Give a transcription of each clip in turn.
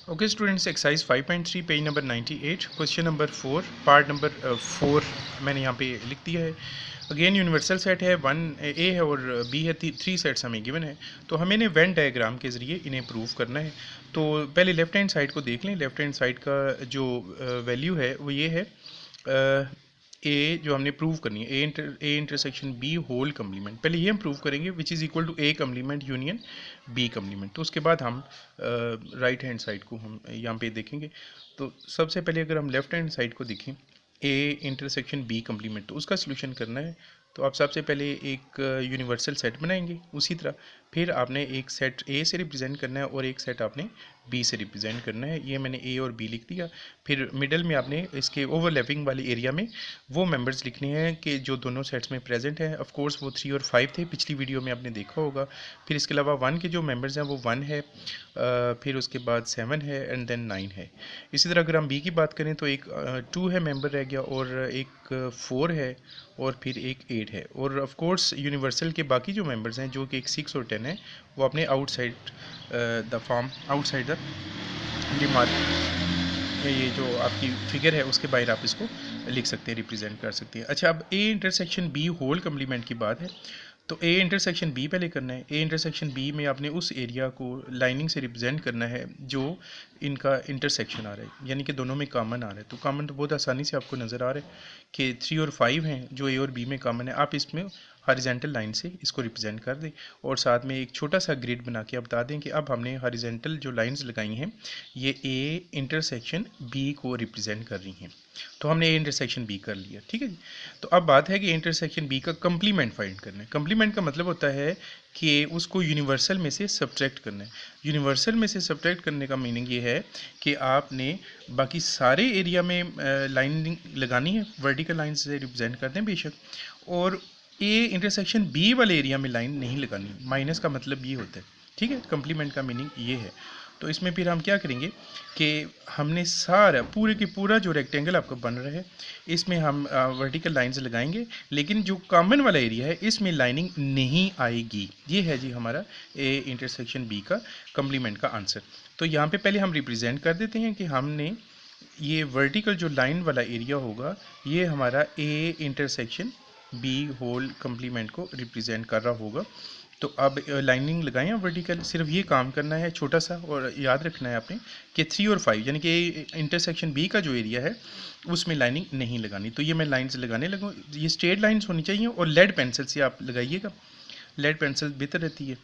Okay students, exercise 5.3 page number 98 question number 4 part number 4 मैंने यहाँ पे लिख दिया है। अगेन यूनिवर्सल सेट है, 1 ए है और बी है, 3 सेट्स हमें गिवन है। तो हमें इन्हें वेन डायग्राम के ज़रिए इन्हें प्रूव करना है। तो पहले लेफ्ट हैंड साइड को देख लें। लेफ्ट हैंड साइड का जो वैल्यू है वो ये है, ए जो हमने प्रूव करनी है, A intersection B whole complement. पहले ये हम प्रूव करेंगे which is equal to A complement union B complement. तो उसके बाद हम राइट हैंड साइड को हम यहाँ पे देखेंगे। तो सबसे पहले अगर हम लेफ्ट हैंड साइड को देखें, ए इंटरसेक्शन बी कम्प्लीमेंट, तो उसका सोल्यूशन करना है। तो आप सबसे पहले एक यूनिवर्सल सेट बनाएंगे। उसी तरह फिर आपने एक सेट ए से रिप्रेजेंट करना है और एक सेट आपने बी से रिप्रेजेंट करना है। ये मैंने ए और बी लिख दिया। फिर मिडल में आपने इसके ओवरलैपिंग वाले एरिया में वो मेंबर्स लिखने हैं कि जो दोनों सेट्स में प्रेजेंट हैं। ऑफ कोर्स वो 3 और 5 थे, पिछली वीडियो में आपने देखा होगा। फिर इसके अलावा 1 के जो मेंबर्स हैं वो 1 है, फिर उसके बाद 7 है एंड देन 9 है। इसी तरह अगर हम बी की बात करें तो एक 2 है मेंबर रह गया, और एक 4 है, और फिर एक 8 है। और ऑफ कोर्स यूनिवर्सल के बाकी जो मेंबर्स हैं जो कि एक 6 और 10 है, वो अपने outside the form, outside the demark, ये जो आपकी फिगर है उसके बाहर आप इसको लिख सकते हैं, रिप्रेजेंट कर सकते हैं। अच्छा, अब A intersection B whole complement की बात है। तो ए इंटरसेक्शन बी पहले करना है। ए इंटरसेक्शन बी में आपने उस एरिया को लाइनिंग से रिप्रेजेंट करना है जो इनका इंटरसेक्शन आ रहा है, यानी कि दोनों में कॉमन आ रहा है। तो कॉमन तो बहुत आसानी से आपको नज़र आ रहा है कि 3 और 5 हैं जो ए और बी में कॉमन है। आप इसमें हॉरिजॉन्टल लाइन से इसको रिप्रेजेंट कर दें और साथ में एक छोटा सा ग्रिड बना के आप बता दें कि अब हमने हॉरिजॉन्टल जो लाइंस लगाई हैं ये ए इंटरसेक्शन बी को रिप्रेजेंट कर रही हैं। तो हमने ए इंटरसेक्शन बी कर लिया, ठीक है जी। तो अब बात है कि इंटरसेक्शन बी का कंप्लीमेंट फाइंड करना है। कंप्लीमेंट का मतलब होता है कि उसको यूनिवर्सल में से सब्ट्रैक्ट करना है। यूनिवर्सल में से सब्ट्रैक्ट करने का मीनिंग ये है कि आपने बाकी सारे एरिया में लाइन लगानी है, वर्टिकल लाइन से रिप्रेजेंट करते हैं बेशक, और ए इंटरसेक्शन बी वाले एरिया में लाइन नहीं लगानी। माइनस का मतलब ये होता है, ठीक है। कंप्लीमेंट का मीनिंग ये है। तो इसमें फिर हम क्या करेंगे कि हमने सारा पूरे की पूरा जो रेक्टेंगल आपको बन रहा है इसमें हम वर्टिकल लाइंस लगाएंगे, लेकिन जो कॉमन वाला एरिया है इसमें लाइनिंग नहीं आएगी। ये है जी हमारा ए इंटरसेक्शन बी का कंप्लीमेंट का आंसर। तो यहाँ पे पहले हम रिप्रेजेंट कर देते हैं कि हमने ये वर्टिकल जो लाइन वाला एरिया होगा ये हमारा A intersection B whole complement को रिप्रेजेंट कर रहा होगा। तो अब लाइनिंग लगाएं वर्टिकल, सिर्फ ये काम करना है छोटा सा, और याद रखना है आपने कि 3 और 5 यानी कि इंटरसेक्शन बी का जो एरिया है उसमें लाइनिंग नहीं लगानी। तो ये मैं लाइंस लगाने लगूँ, ये स्ट्रेट लाइंस होनी चाहिए और लेड पेंसिल से आप लगाइएगा। लेड पेंसिल बेहतर रहती है,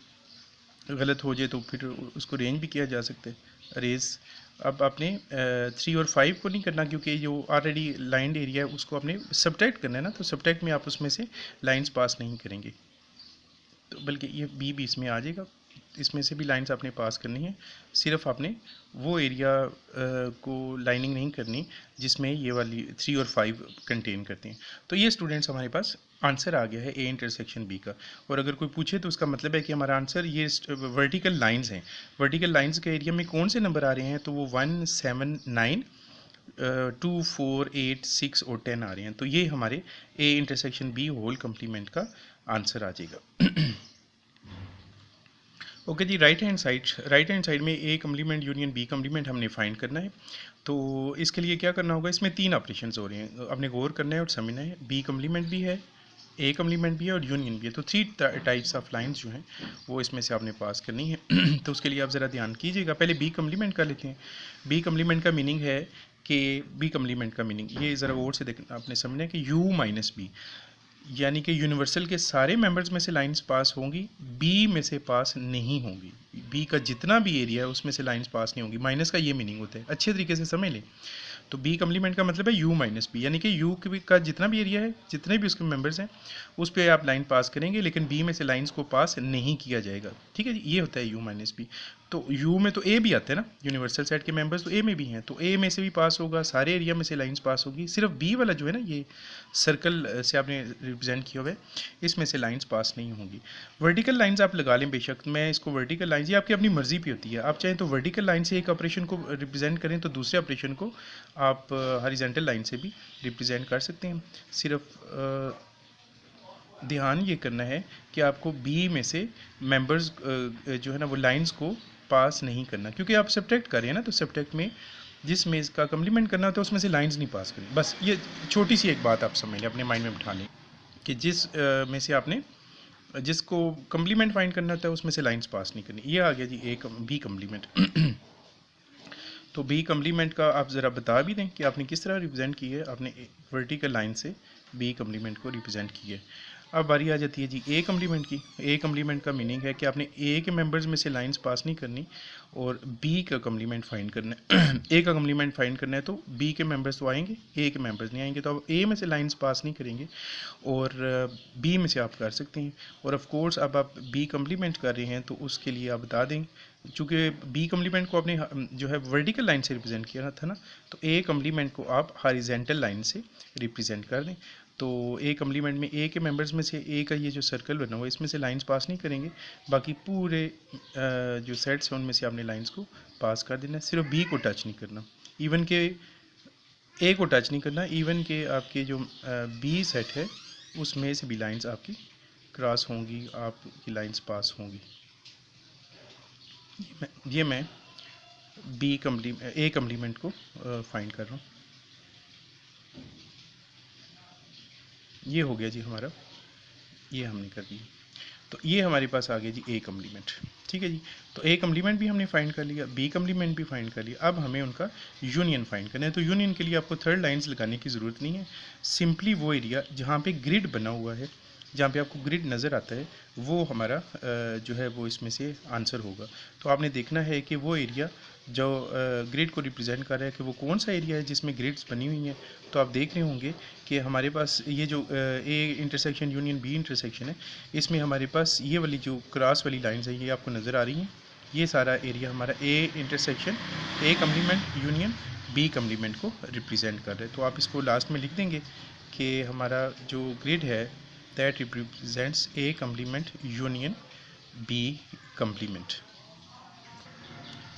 गलत हो जाए तो फिर उसको रेंज भी किया जा सकता है, रेज। अब आपने 3 और 5 को नहीं करना क्योंकि जो ऑलरेडी लाइंड एरिया है उसको आपने सब्ट्रैक्ट करना है ना, तो सब्ट्रैक्ट में आप उसमें से लाइंस पास नहीं करेंगे। तो बल्कि ये बी भी इसमें आ जाएगा, इसमें से भी लाइंस आपने पास करनी है। सिर्फ आपने वो एरिया को लाइनिंग नहीं करनी जिसमें ये वाली 3 और 5 कंटेन करते हैं। तो ये स्टूडेंट्स हमारे पास आंसर आ गया है ए इंटरसेक्शन बी का। और अगर कोई पूछे तो उसका मतलब है कि हमारा आंसर ये वर्टिकल लाइंस हैं। वर्टिकल लाइंस के एरिया में कौन से नंबर आ रहे हैं, तो वो 1, 7, 9, 2, 4, 8, 6 और 10 आ रहे हैं। तो ये हमारे A intersection B whole complement का आंसर आ जाएगा। ओके जी, राइट हैंड साइड में A complement union B complement हमने फाइंड करना है। तो इसके लिए क्या करना होगा, इसमें 3 ऑपरेशंस हो रहे हैं, आपने गौर करना है और समझना है। बी कम्प्लीमेंट भी है, ए कम्प्लीमेंट भी है और यूनियन भी है। तो 3 टाइप्स ऑफ लाइंस जो हैं वो इसमें से आपने पास करनी है। तो उसके लिए आप ज़रा ध्यान कीजिएगा। पहले बी कम्प्लीमेंट कर लेते हैं। बी कम्प्लीमेंट का मीनिंग है कि बी कम्प्लीमेंट का मीनिंग ये ज़रा गौर से देखना, आपने समझना है कि यू माइनस बी, यानी कि यूनिवर्सल के सारे मेंबर्स में से लाइंस पास होंगी, बी में से पास नहीं होंगी। बी का जितना भी एरिया है उसमें से लाइंस पास नहीं होंगी। माइनस का ये मीनिंग होता है, अच्छे तरीके से समझ लें। तो बी कम्प्लीमेंट का मतलब है यू माइनस बी, यानी कि यू का जितना भी एरिया है, जितने भी उसके मेंबर्स हैं उस पर आप लाइन पास करेंगे, लेकिन बी में से लाइंस को पास नहीं किया जाएगा। ठीक है जी, ये होता है यू माइनस बी। तो यू में तो ए भी आते हैं ना, यूनिवर्सल सेट के मेंबर्स तो ए में भी हैं, तो ए में से भी पास होगा, सारे एरिया में से लाइंस पास होगी। सिर्फ बी वाला जो है ना, ये सर्कल से आपने रिप्रेजेंट किया हुआ है, इसमें से लाइंस पास नहीं होंगी। वर्टिकल लाइंस आप लगा लें बेशक, मैं इसको वर्टिकल लाइंस, ये आपकी अपनी मर्जी पे होती है। आप चाहें तो वर्टिकल लाइन से एक ऑपरेशन को रिप्रेजेंट करें तो दूसरे ऑपरेशन को आप हॉरिजॉन्टल लाइन से भी रिप्रेजेंट कर सकते हैं। सिर्फ ध्यान ये करना है कि आपको बी में से मेंबर्स जो है ना वो लाइंस को पास नहीं करना, क्योंकि आप सब्ट्रैक्ट कर रहे हैं ना, तो सब्ट्रैक्ट में जिस में इसका कम्प्लीमेंट करना होता है उसमें से लाइंस नहीं पास करनी। बस ये छोटी सी एक बात आप समझ लें, अपने माइंड में बिठा लें कि जिस में से आपने जिसको कम्प्लीमेंट फाइंड करना होता है उसमें से लाइंस पास नहीं करनी। ये आ गया जी बी कम्प्लीमेंट। तो बी कम्प्लीमेंट का आप ज़रा बता भी दें कि आपने किस तरह रिप्रेजेंट की है। आपने वर्टिकल लाइन से बी कम्प्लीमेंट को रिप्रेजेंट की है। अब बारी आ जाती है जी ए कम्प्लीमेंट की। ए कम्प्लीमेंट का मीनिंग है कि आपने ए के मेंबर्स में से लाइंस पास नहीं करनी और बी का कम्प्लीमेंट फाइंड करना है। ए का कम्प्लीमेंट फाइंड करना है तो बी के मेंबर्स तो आएंगे, ए के मेंबर्स नहीं आएंगे, तो आप ए में से लाइंस पास नहीं करेंगे और बी में से आप कर सकते हैं। और ऑफ कोर्स अब आप बी कम्प्लीमेंट कर रहे हैं तो उसके लिए आप बता दें, चूँकि बी कम्प्लीमेंट को आपने जो है वर्टिकल लाइन से रिप्रेजेंट किया था ना, तो ए कम्प्लीमेंट को आप हॉरिजॉन्टल लाइन से रिप्रेजेंट कर दें। तो ए कम्प्लीमेंट में ए के मेंबर्स में से ए का ये जो सर्कल बना हुआ है इसमें से लाइंस पास नहीं करेंगे, बाकी पूरे जो सेट्स हैं उनमें से आपने लाइंस को पास कर देना है। सिर्फ बी को टच नहीं करना, इवन के ए को टच नहीं करना, इवन के आपके जो बी सेट है उसमें से भी लाइंस आपकी क्रॉस होंगी, आपकी लाइंस पास होंगी। ये मैं ए कम्प्लीमेंट को फाइंड कर रहा हूँ। ये हो गया जी हमारा, ये हमने कर दिया। तो ये हमारे पास आ गया जी ए कम्प्लीमेंट। ठीक है जी, तो ए कम्प्लीमेंट भी हमने फाइंड कर लिया, बी कम्प्लीमेंट भी फाइंड कर लिया। अब हमें उनका यूनियन फाइंड करना है। तो यूनियन के लिए आपको थर्ड लाइंस लगाने की ज़रूरत नहीं है, सिंपली वो एरिया जहाँ पे ग्रिड बना हुआ है, जहाँ पे आपको ग्रिड नज़र आता है, वो हमारा जो है वो इसमें से आंसर होगा। तो आपने देखना है कि वो एरिया जो ग्रिड को रिप्रेजेंट कर रहा है कि वो कौन सा एरिया है जिसमें ग्रिड्स बनी हुई हैं। तो आप देख रहे होंगे कि हमारे पास ये जो A intersection union B intersection है, इसमें हमारे पास ये वाली जो क्रॉस वाली लाइंस है ये आपको नज़र आ रही हैं। ये सारा एरिया हमारा A intersection A complement union B complement को रिप्रेजेंट कर रहे हैं। तो आप इसको लास्ट में लिख देंगे कि हमारा जो ग्रिड है that represents A complement union B complement.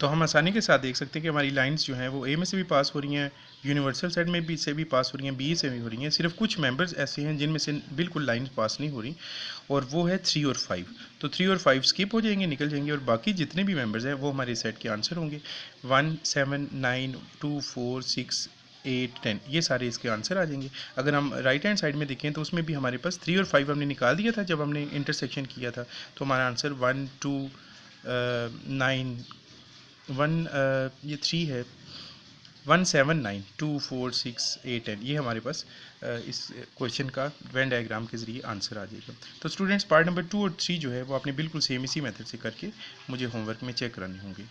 तो हम आसानी के साथ देख सकते हैं कि हमारी लाइंस जो हैं वो ए में से भी पास हो रही हैं, यूनिवर्सल सेट में भी से भी पास हो रही हैं, बी से भी हो रही हैं। सिर्फ कुछ मेंबर्स ऐसे हैं जिनमें से बिल्कुल लाइंस पास नहीं हो रही, और वो है 3 और 5। तो 3 और 5 स्किप हो जाएंगे, निकल जाएंगे, और बाकी जितने भी मेंबर्स हैं वो हमारे सेट के आंसर होंगे। 1 7 9 2 4 6 8 10 ये सारे इसके आंसर आ जाएंगे। अगर हम राइट हैंड साइड में देखें तो उसमें भी हमारे पास 3 और 5 हमने निकाल दिया था जब हमने इंटरसेक्शन किया था। तो हमारा आंसर 1 2 9 1 ये 3 है, 1 7 9 2 4 6 8 10 ये हमारे पास इस क्वेश्चन का वेन डायग्राम के ज़रिए आंसर आ जाएगा। तो स्टूडेंट्स पार्ट नंबर 2 और 3 जो है वो आपने बिल्कुल सेम इसी मेथड से करके मुझे होमवर्क में चेक कराने होंगे।